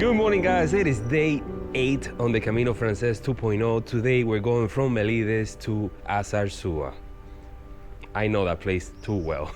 Good morning, guys. It is day 8 on the Camino Francés 2.0. Today we're going from Melide to Arzua. I know that place too well.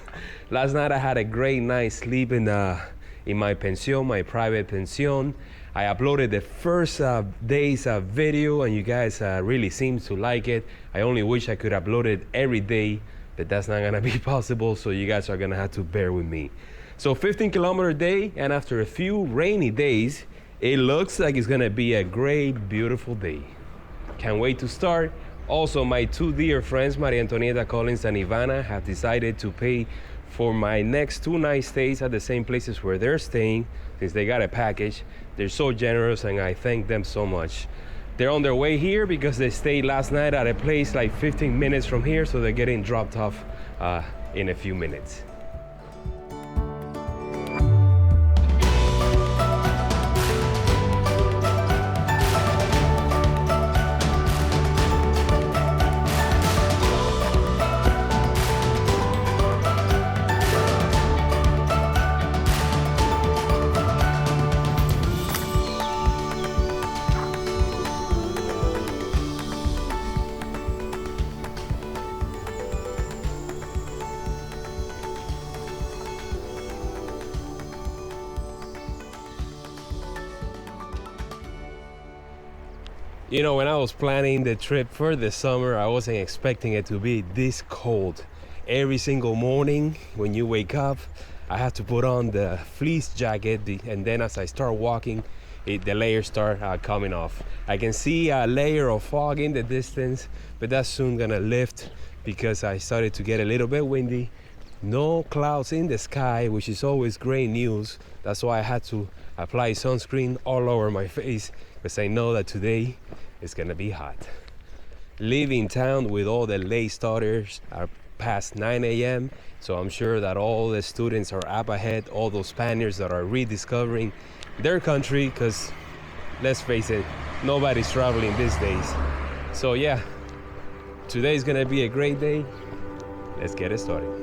Last night I had a great night sleep in my pension, my private pension. I uploaded the first day's video and you guys really seem to like it. I only wish I could upload it every day, but that's not gonna be possible, so you guys are gonna have to bear with me. So 15-kilometer day, and after a few rainy days, it looks like it's gonna be a great, beautiful day. Can't wait to start. Also, my two dear friends, María Collins and Ivana, have decided to pay for my next 2 night stays at the same places where they're staying, since they got a package. They're so generous and I thank them so much. They're on their way here because they stayed last night at a place like 15 minutes from here, so they're getting dropped off in a few minutes. You know, when I was planning the trip for the summer, I wasn't expecting it to be this cold. Every single morning when you wake up, I have to put on the fleece jacket, and then as I start walking, the layers start coming off. I can see a layer of fog in the distance, but that's soon gonna lift because I started to get a little bit windy. No clouds in the sky, which is always great news. That's why I had to apply sunscreen all over my face, because I know that today it's gonna be hot. Leaving town with all the late starters are past 9 a.m. So I'm sure that all the students are up ahead, all those Spaniards that are rediscovering their country, because let's face it, nobody's traveling these days. So yeah, today's gonna be a great day. Let's get it started.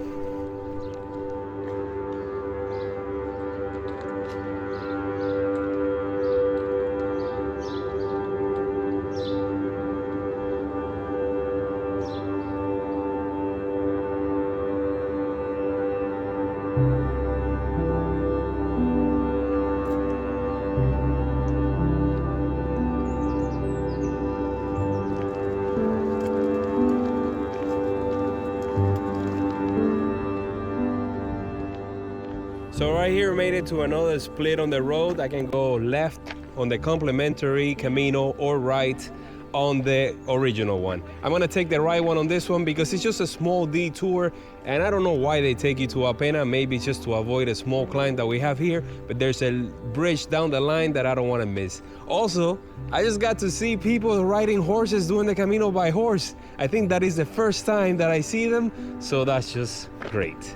So right here, made it to another split on the road. I can go left on the complimentary Camino or right on the original one. I'm gonna take the right one on this one because it's just a small detour, and I don't know why they take you to Apena, maybe just to avoid a small climb that we have here, but there's a bridge down the line that I don't wanna miss. Also, I just got to see people riding horses doing the Camino by horse. I think that is the first time that I see them, so that's just great.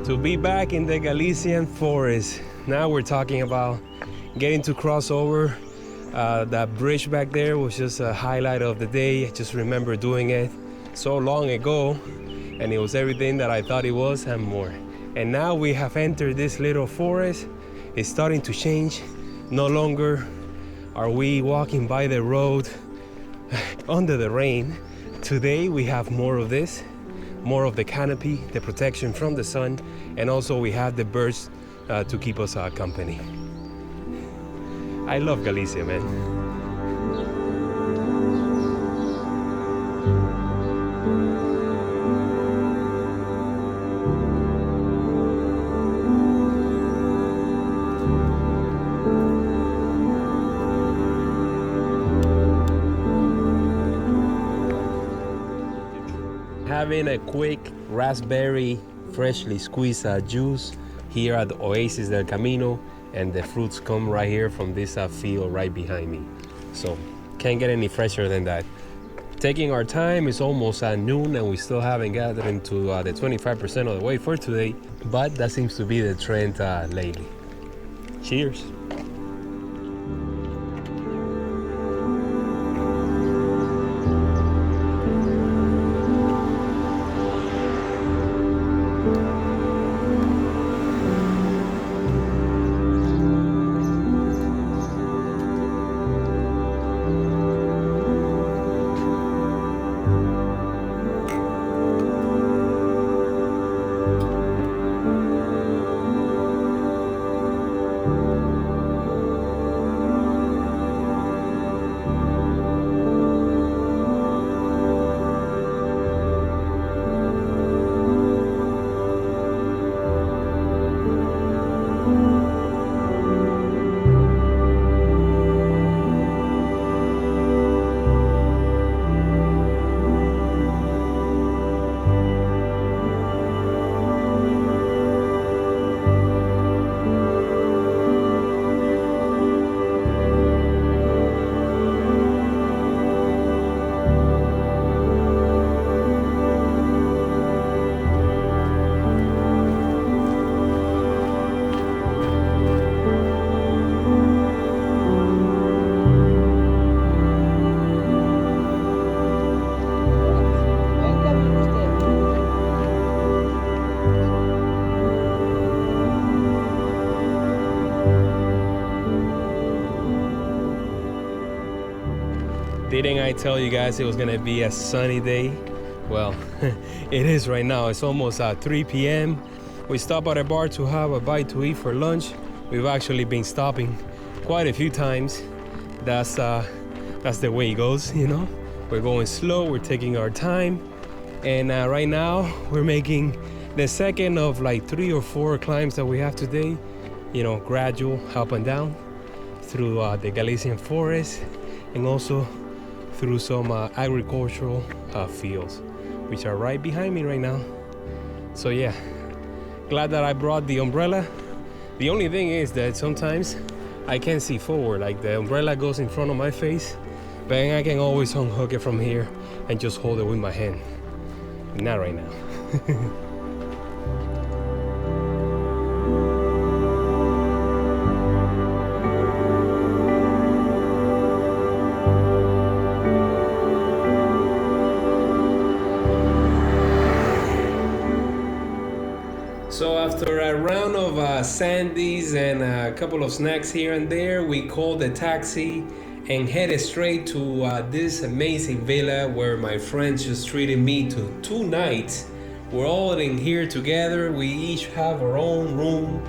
To be back in the Galician forest. Now we're talking about getting to cross over. That bridge back there was just a highlight of the day. I just remember doing it so long ago, and it was everything that I thought it was and more. And now we have entered this little forest. It's starting to change. No longer are we walking by the road under the rain. Today we have more of this, more of the canopy, the protection from the sun, and also we have the birds to keep us company. I love Galicia, man. Having a quick raspberry freshly squeezed juice here at the Oasis del Camino, and the fruits come right here from this field right behind me. So can't get any fresher than that. taking our time. It's almost at noon and we still haven't gathered into the 25% of the way for today, but that seems to be the trend lately. Cheers. Didn't I tell you guys it was gonna be a sunny day? Well, it is right now. It's almost 3 p.m. We stopped at a bar to have a bite to eat for lunch. We've actually been stopping quite a few times. That's the way it goes, you know? We're going slow, we're taking our time. And right now, we're making the second of like 3 or 4 climbs that we have today. You know, gradual up and down through the Galician forest and also through some agricultural fields, which are right behind me right now. So yeah, glad that I brought the umbrella. The only thing is that sometimes I can't see forward, like the umbrella goes in front of my face, but I can always unhook it from here and just hold it with my hand. Not right now. So after a round of sandies and a couple of snacks here and there, we called a taxi and headed straight to this amazing villa where my friends just treated me to 2 nights. We're all in here together. We each have our own room.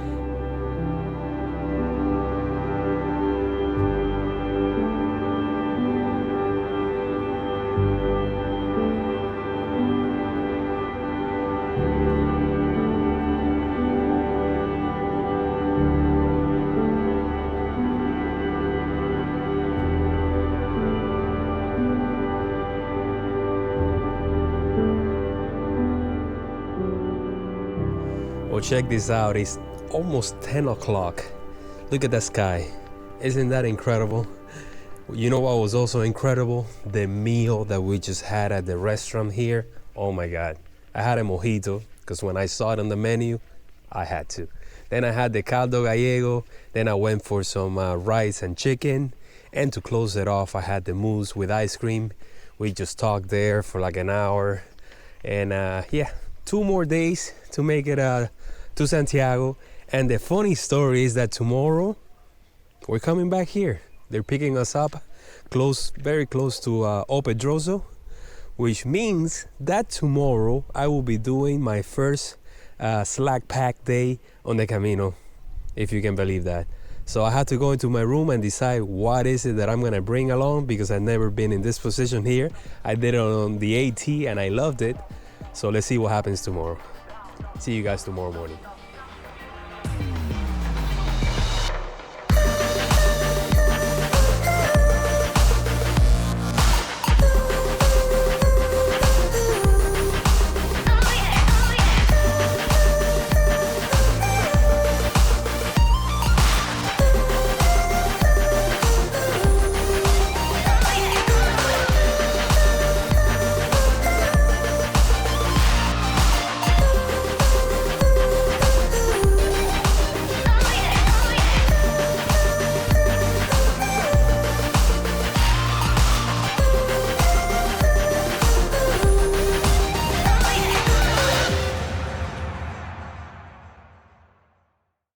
Well, check this out. It's almost 10 o'clock. Look at that sky. Isn't that incredible? You know what was also incredible? The meal that we just had at the restaurant here. Oh my God. I had a mojito because when I saw it on the menu, I had to. Then I had the caldo gallego. Then I went for some rice and chicken. And to close it off, I had the mousse with ice cream. We just talked there for like an hour. And yeah, 2 more days to make it to Santiago. And the funny story is that tomorrow we're coming back here. They're picking us up very close to O Pedroso, which means that tomorrow I will be doing my first slack pack day on the Camino, if you can believe that. So I had to go into my room and decide what is it that I'm gonna bring along, because I've never been in this position here. I did it on the AT and I loved it. So let's see what happens tomorrow. See you guys tomorrow morning.